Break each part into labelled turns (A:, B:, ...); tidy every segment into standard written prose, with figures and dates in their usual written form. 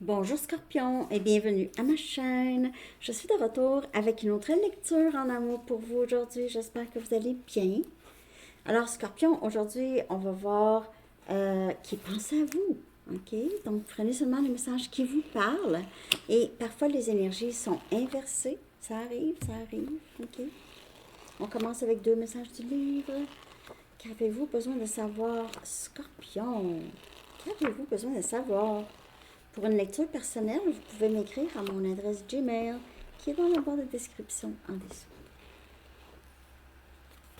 A: Bonjour Scorpion et bienvenue à ma chaîne. Je suis de retour avec une autre lecture en amour pour vous aujourd'hui. J'espère que vous allez bien. Alors Scorpion, aujourd'hui on va voir qui pense à vous. Ok, donc prenez seulement les messages qui vous parlent et parfois les énergies sont inversées. Ça arrive, ça arrive. Ok. On commence avec deux messages du livre. Qu'avez-vous besoin de savoir, Scorpion? Qu'avez-vous besoin de savoir? Pour une lecture personnelle, vous pouvez m'écrire à mon adresse Gmail qui est dans la barre de description en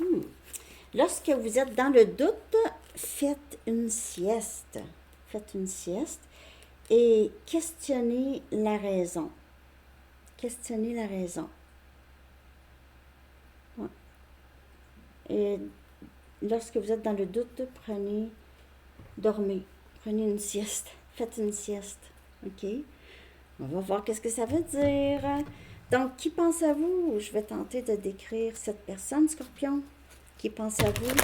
A: dessous. Lorsque vous êtes dans le doute, faites une sieste. Faites une sieste et questionnez la raison. Questionnez la raison. Ouais. Et lorsque vous êtes dans le doute, dormez. Prenez une sieste. Faites une sieste. OK? On va voir qu'est-ce que ça veut dire. Donc, qui pense à vous? Je vais tenter de décrire cette personne, Scorpion. Qui pense à vous?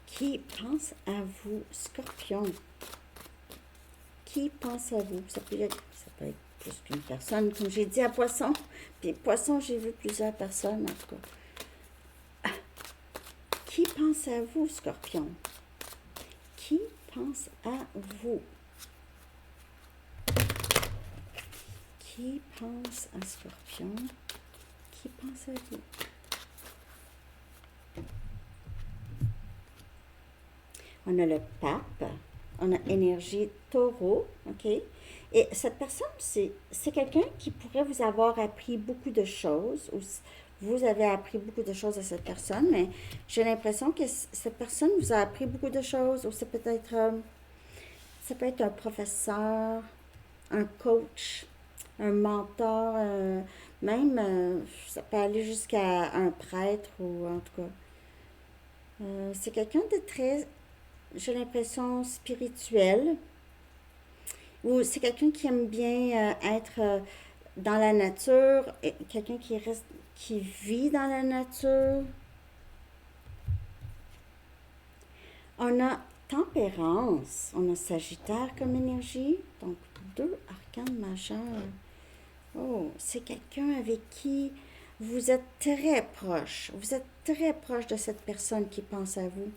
A: Qui pense à vous, Scorpion? Qui pense à vous? Ça peut être plus qu'une personne, comme j'ai dit à Poisson. Puis Poisson, j'ai vu plusieurs personnes, en tout cas. Qui pense à vous, Scorpion? Qui pense à vous? Qui pense à Scorpion? Qui pense à vous? On a le pape, on a énergie taureau, ok? Et cette personne, c'est quelqu'un qui pourrait vous avoir appris beaucoup de choses, ou vous avez appris beaucoup de choses à cette personne, mais j'ai l'impression que cette personne vous a appris beaucoup de choses, ou c'est peut-être, ça peut être un professeur, un coach, un mentor, même, ça peut aller jusqu'à un prêtre, ou en tout cas, c'est quelqu'un de très, j'ai l'impression, spirituel. Ou c'est quelqu'un qui aime bien être dans la nature, quelqu'un qui vit dans la nature. On a tempérance, on a Sagittaire comme énergie, donc deux arcanes majeures. Oh, c'est quelqu'un avec qui vous êtes très proche. Vous êtes très proche de cette personne qui pense à vous.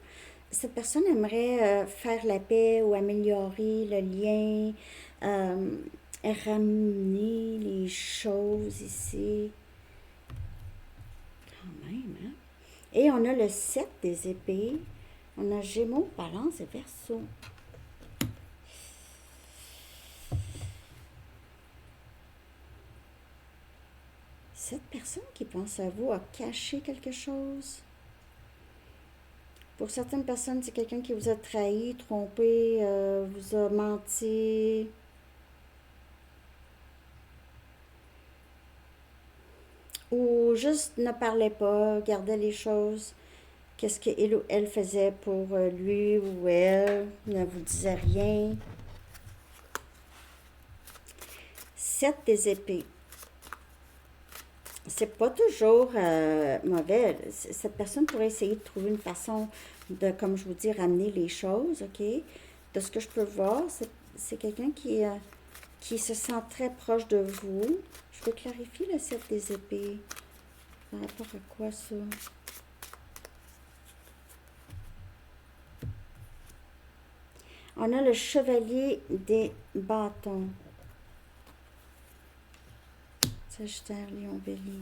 A: Cette personne aimerait faire la paix ou améliorer le lien, euh, ramener les choses ici. Quand même, hein? Et on a le 7 des épées. On a Gémeaux, Balance et Verseau. Cette personne qui pense à vous a caché quelque chose. Pour certaines personnes, c'est quelqu'un qui vous a trahi, trompé, vous a menti. Ou juste ne parlait pas, gardait les choses. Qu'est-ce qu'il ou elle faisait pour lui ou elle, ne vous disait rien. 7 des épées. C'est pas toujours mauvais. Cette personne pourrait essayer de trouver une façon de, comme je vous dis, ramener les choses, ok? De ce que je peux voir, c'est quelqu'un qui se sent très proche de vous. Je vais clarifier le 7 des épées. Par rapport à quoi ça? On a le chevalier des bâtons. Sagittaire, Lion, Bélier.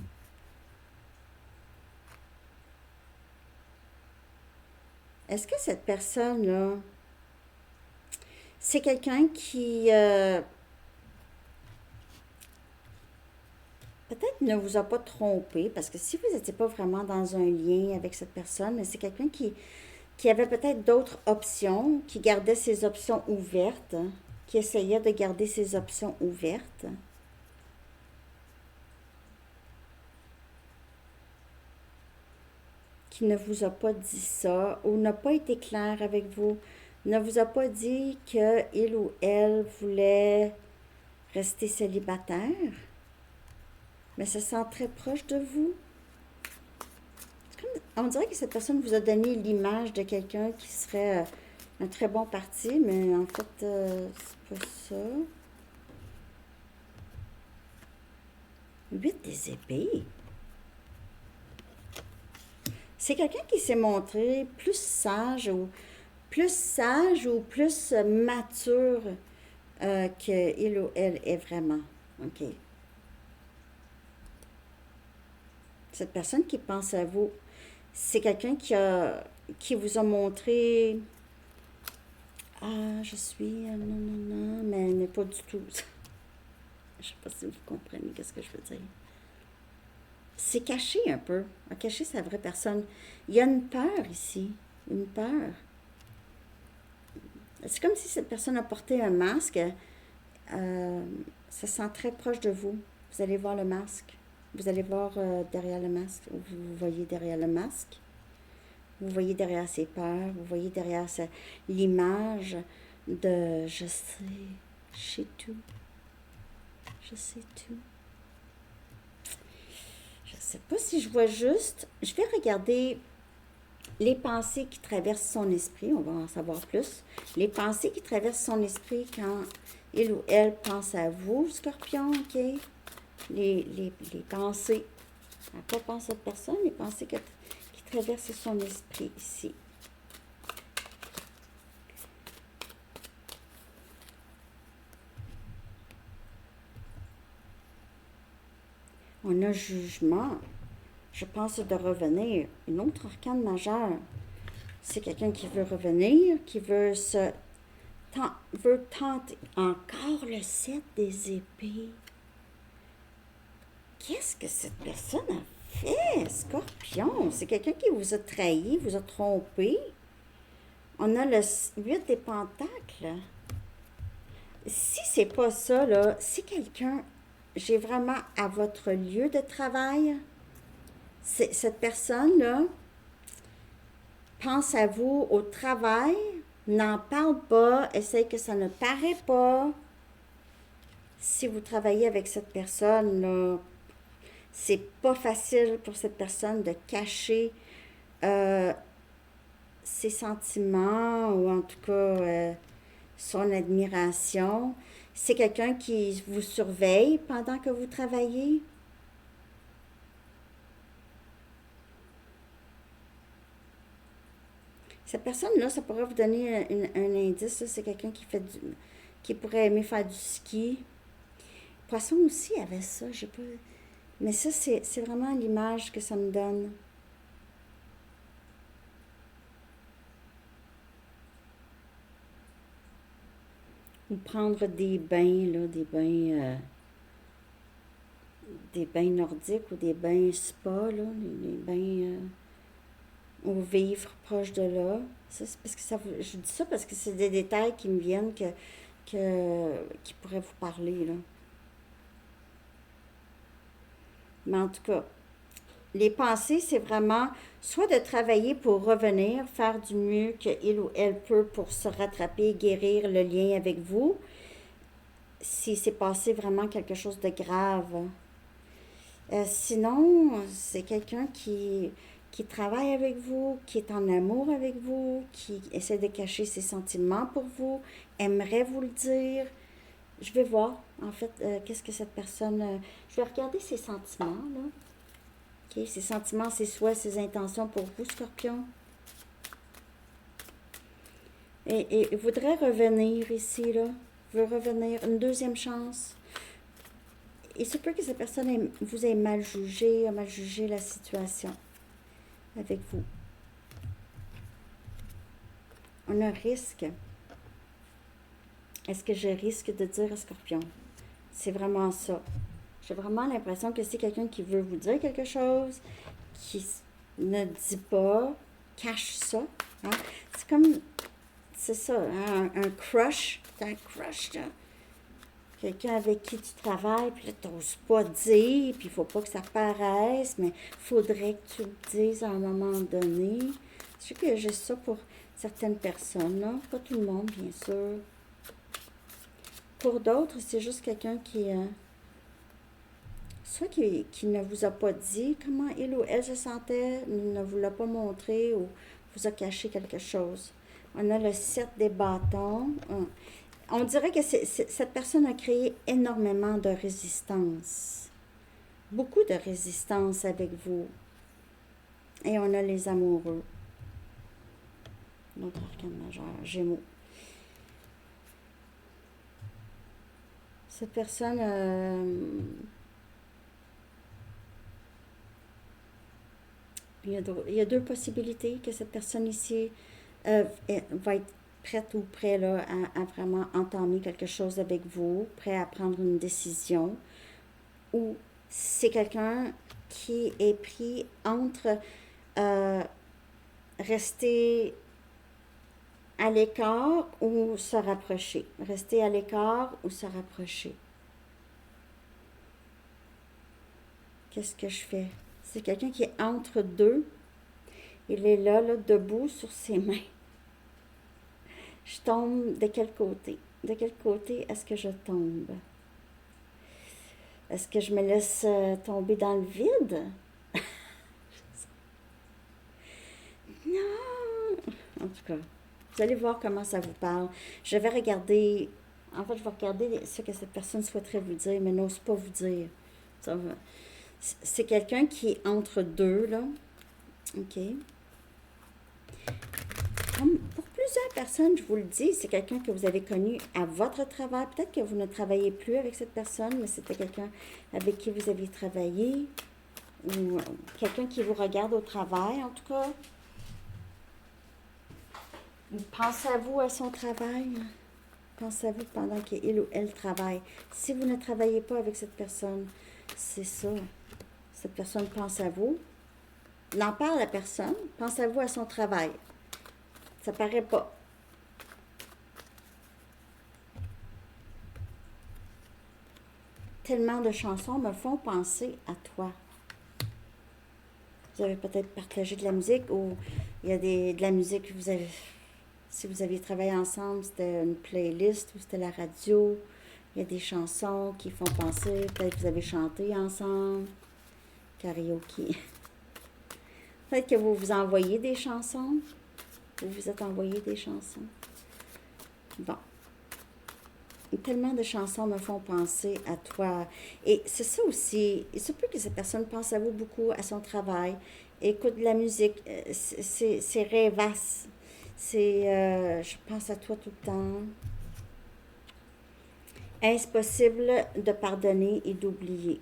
A: Est-ce que cette personne-là, c'est quelqu'un qui peut-être ne vous a pas trompé, parce que si vous n'étiez pas vraiment dans un lien avec cette personne, mais c'est quelqu'un qui avait peut-être d'autres options, qui gardait ses options ouvertes, qui essayait de garder ses options ouvertes. Qui ne vous a pas dit ça ou n'a pas été clair avec vous, ne vous a pas dit qu'il ou elle voulait rester célibataire, mais se sent très proche de vous. On dirait que cette personne vous a donné l'image de quelqu'un qui serait un très bon parti, mais en fait, c'est pas ça. 8 des épées. C'est quelqu'un qui s'est montré plus sage ou plus mature qu'il ou elle est vraiment. OK. Cette personne qui pense à vous, c'est quelqu'un qui vous a montré ah, je suis non, non, non, mais pas du tout. Je sais pas si vous comprenez ce que je veux dire. C'est caché un peu. A caché sa vraie personne. Il y a une peur ici. Une peur. C'est comme si cette personne a porté un masque. Ça sent très proche de vous. Vous allez voir le masque. Vous allez voir derrière le masque. Vous voyez derrière le masque. Vous voyez derrière ses peurs. Vous voyez derrière l'image de je sais tout. Je sais tout. Je sais pas si je vois juste. Je vais regarder les pensées qui traversent son esprit. On va en savoir plus. Les pensées qui traversent son esprit quand il ou elle pense à vous, Scorpion, OK? Les pensées. À quoi pense cette personne? Les pensées qui traversent son esprit ici. On a jugement. Je pense de revenir. Une autre arcane majeure. C'est quelqu'un qui veut revenir, qui veut veut tenter. Encore le 7 des épées. Qu'est-ce que cette personne a fait, Scorpion? C'est quelqu'un qui vous a trahi, vous a trompé. On a le 8 des pentacles. Si c'est pas ça, là, si quelqu'un, j'ai vraiment à votre lieu de travail, cette personne-là pense à vous au travail, n'en parle pas, essaye que ça ne paraît pas. Si vous travaillez avec cette personne-là, c'est pas facile pour cette personne de cacher ses sentiments ou en tout cas son admiration. C'est quelqu'un qui vous surveille pendant que vous travaillez. Cette personne-là, ça pourrait vous donner un indice. C'est quelqu'un qui pourrait aimer faire du ski. Poisson aussi avait ça. J'ai pas. Mais ça, c'est vraiment l'image que ça me donne. Ou prendre des bains, là, des bains nordiques ou des bains spa, là, des bains ou vivre proche de là. Ça, c'est parce que je dis ça parce que c'est des détails qui me viennent qui pourraient vous parler, là. Mais en tout cas, les pensées, c'est vraiment soit de travailler pour revenir, faire du mieux qu'il ou elle peut pour se rattraper, guérir le lien avec vous, si c'est passé vraiment quelque chose de grave. Sinon, c'est quelqu'un qui travaille avec vous, qui est en amour avec vous, qui essaie de cacher ses sentiments pour vous, aimerait vous le dire. Je vais voir, en fait, qu'est-ce que cette personne... je vais regarder ses sentiments, là. OK, ses sentiments, ses souhaits, ses intentions pour vous, Scorpion. Et voudrait revenir ici, là. Veut revenir, une deuxième chance. Il se peut que cette personne vous ait mal jugé, a mal jugé la situation avec vous. On a un risque. Est-ce que je risque de dire à Scorpion? C'est vraiment ça. J'ai vraiment l'impression que c'est quelqu'un qui veut vous dire quelque chose, qui ne dit pas, cache ça. Hein? C'est comme, c'est ça, hein? Un crush. T'as un crush, là. Quelqu'un avec qui tu travailles, puis là, tu n'oses pas dire, puis il ne faut pas que ça paraisse, mais il faudrait que tu le dises à un moment donné. Je sais que j'ai ça pour certaines personnes, là. Pas tout le monde, bien sûr. Pour d'autres, c'est juste quelqu'un qui... soit qui ne vous a pas dit comment il ou elle se sentait, ne vous l'a pas montré ou vous a caché quelque chose. On a le 7 des bâtons. On dirait que cette personne a créé énormément de résistance. Beaucoup de résistance avec vous. Et on a les amoureux. Notre arcane majeur, Gémeaux. Cette personne... il y a deux possibilités que cette personne ici va être prête ou prêt là, à vraiment entamer quelque chose avec vous, prêt à prendre une décision, ou c'est quelqu'un qui est pris entre rester à l'écart ou se rapprocher. Rester à l'écart ou se rapprocher. Qu'est-ce que je fais? C'est quelqu'un qui est entre deux. Il est là, debout sur ses mains. Je tombe de quel côté? De quel côté est-ce que je tombe? Est-ce que je me laisse tomber dans le vide? Non! En tout cas, vous allez voir comment ça vous parle. Je vais regarder ce que cette personne souhaiterait vous dire, mais n'ose pas vous dire. C'est quelqu'un qui est entre deux, là. OK? Pour plusieurs personnes, je vous le dis, c'est quelqu'un que vous avez connu à votre travail. Peut-être que vous ne travaillez plus avec cette personne, mais c'était quelqu'un avec qui vous aviez travaillé. Ou quelqu'un qui vous regarde au travail, en tout cas. Pensez à vous à son travail. Pensez à vous pendant qu'il ou elle travaille. Si vous ne travaillez pas avec cette personne, c'est ça. Cette personne pense à vous. N'en parle à personne. Pense à vous à son travail. Ça paraît pas. Tellement de chansons me font penser à toi. Vous avez peut-être partagé de la musique ou il y a de la musique que vous avez... Si vous aviez travaillé ensemble, c'était une playlist ou c'était la radio. Il y a des chansons qui font penser. Peut-être que vous avez chanté ensemble. Karaoké. Peut-être que vous vous envoyez des chansons. Vous vous êtes envoyé des chansons. Bon. Tellement de chansons me font penser à toi. Et c'est ça aussi. Il se peut que cette personne pense à vous beaucoup, à son travail. Écoute de la musique. C'est rêvasse. Je pense à toi tout le temps. Est-ce possible de pardonner et d'oublier?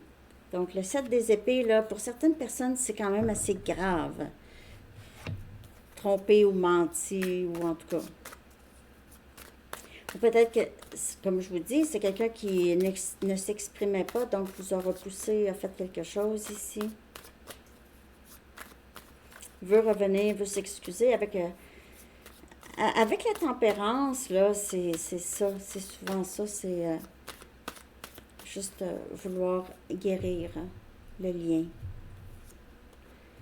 A: Donc, le 7 des épées, là, pour certaines personnes, c'est quand même assez grave. Tromper ou mentir, ou en tout cas. Ou peut-être que, comme je vous dis, c'est quelqu'un qui ne s'exprimait pas, donc vous a repoussé, a fait quelque chose ici. Veut revenir, veut s'excuser avec la tempérance, là, c'est ça, c'est souvent ça, c'est juste vouloir guérir le lien.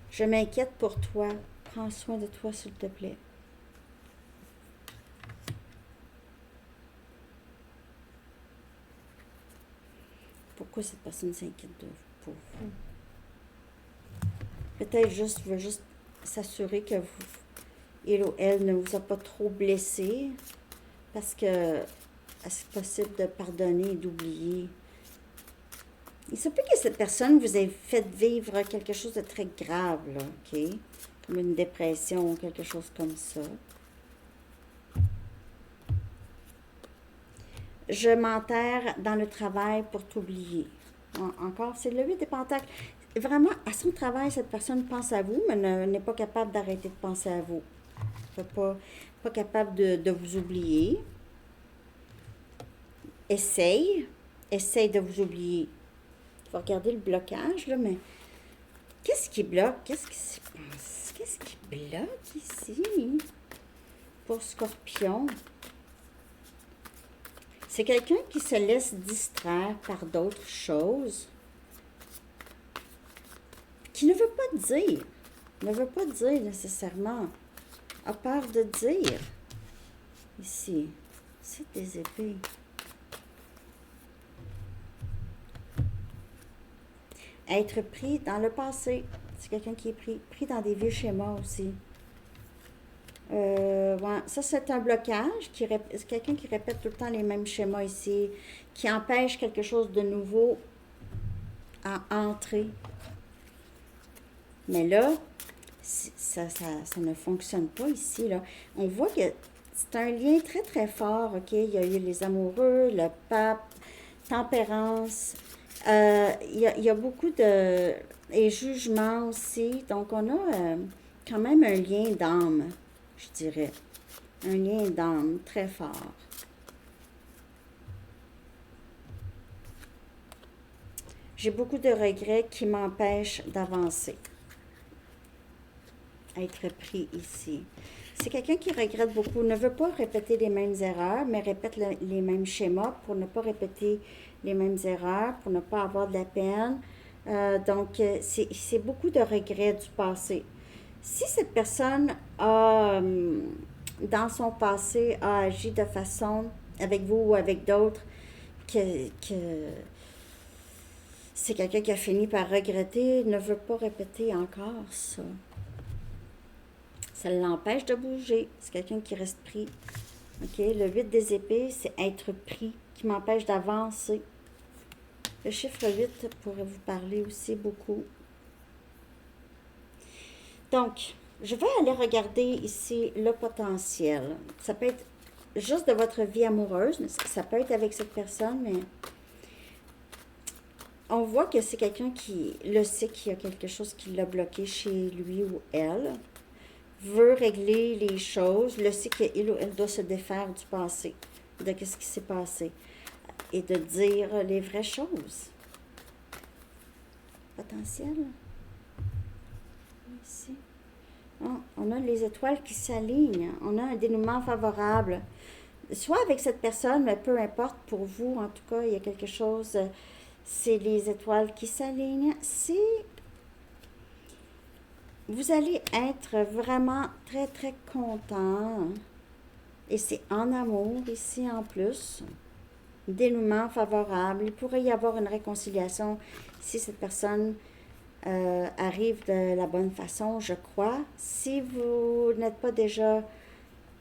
A: Je m'inquiète pour toi. Prends soin de toi, s'il te plaît. Pourquoi cette personne s'inquiète pour vous? Peut-être veut juste s'assurer que il ou elle ne vous a pas trop blessé, parce que c'est possible de pardonner et d'oublier. Il se peut que cette personne vous ait fait vivre quelque chose de très grave, là, OK? Comme une dépression, quelque chose comme ça. Je m'enterre dans le travail pour t'oublier. Encore, c'est le 8 des pentacles. Vraiment, à son travail, cette personne pense à vous, mais n'est pas capable d'arrêter de penser à vous. Pas capable de vous oublier. Essaye de vous oublier. Il faut regarder le blocage, là, mais qu'est-ce qui bloque? Qu'est-ce qui bloque ici? Pour Scorpion. C'est quelqu'un qui se laisse distraire par d'autres choses, qui ne veut pas dire nécessairement, a peur de dire. Ici, c'est des épées. Être pris dans le passé. C'est quelqu'un qui est pris dans des vieux schémas aussi. Ouais, ça, c'est un blocage. C'est quelqu'un qui répète tout le temps les mêmes schémas ici, qui empêche quelque chose de nouveau à entrer. Mais là, ça ne fonctionne pas ici, là. On voit que c'est un lien très, très fort, OK? Il y a eu les amoureux, le pape, tempérance. Il y a beaucoup de... et jugement aussi. Donc, on a quand même un lien d'âme, je dirais. Un lien d'âme très fort. J'ai beaucoup de regrets qui m'empêchent d'avancer. Être pris ici. C'est quelqu'un qui regrette beaucoup, ne veut pas répéter les mêmes erreurs, mais répète les mêmes schémas pour ne pas répéter les mêmes erreurs, pour ne pas avoir de la peine. Donc, c'est beaucoup de regrets du passé. Si cette personne a, dans son passé, a agi de façon, avec vous ou avec d'autres, que c'est quelqu'un qui a fini par regretter, ne veut pas répéter encore ça. Ça l'empêche de bouger. C'est quelqu'un qui reste pris. OK? Le 8 des épées, c'est être pris, qui m'empêche d'avancer. Le chiffre 8 pourrait vous parler aussi beaucoup. Donc, je vais aller regarder ici le potentiel. Ça peut être juste de votre vie amoureuse. Ça peut être avec cette personne, mais on voit que c'est quelqu'un qui le sait qu'il y a quelque chose qui l'a bloqué chez lui ou elle, veut régler les choses, le sait qu'il ou elle doit se défaire du passé, de ce qui s'est passé, et de dire les vraies choses. Potentiel. Ici. Oh, on a les étoiles qui s'alignent. On a un dénouement favorable. Soit avec cette personne, mais peu importe pour vous, en tout cas, il y a quelque chose, c'est les étoiles qui s'alignent. Si vous allez être vraiment très, très content, et c'est en amour ici en plus, dénouement favorable, il pourrait y avoir une réconciliation si cette personne arrive de la bonne façon, je crois. Si vous n'êtes pas déjà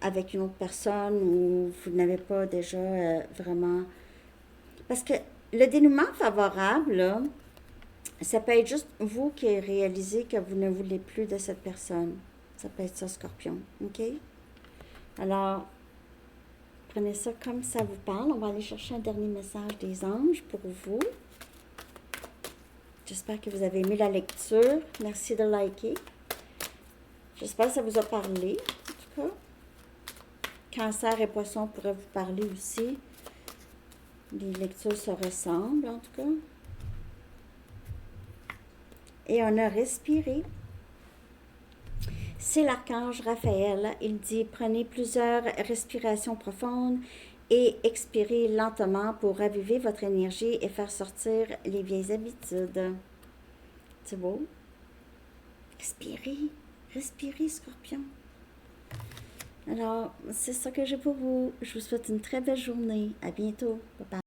A: avec une autre personne ou vous n'avez pas déjà vraiment... Parce que le dénouement favorable, là, ça peut être juste vous qui réalisez que vous ne voulez plus de cette personne. Ça peut être ça, Scorpion. OK? Alors, prenez ça comme ça vous parle. On va aller chercher un dernier message des anges pour vous. J'espère que vous avez aimé la lecture. Merci de liker. J'espère que ça vous a parlé, en tout cas. Cancer et Poisson pourraient vous parler aussi. Les lectures se ressemblent, en tout cas. Et on a respiré. C'est l'archange Raphaël. Il dit, prenez plusieurs respirations profondes et expirez lentement pour raviver votre énergie et faire sortir les vieilles habitudes. C'est beau? Respirez, respirez, Scorpion. Alors, c'est ça que j'ai pour vous. Je vous souhaite une très belle journée. À bientôt. Bye bye.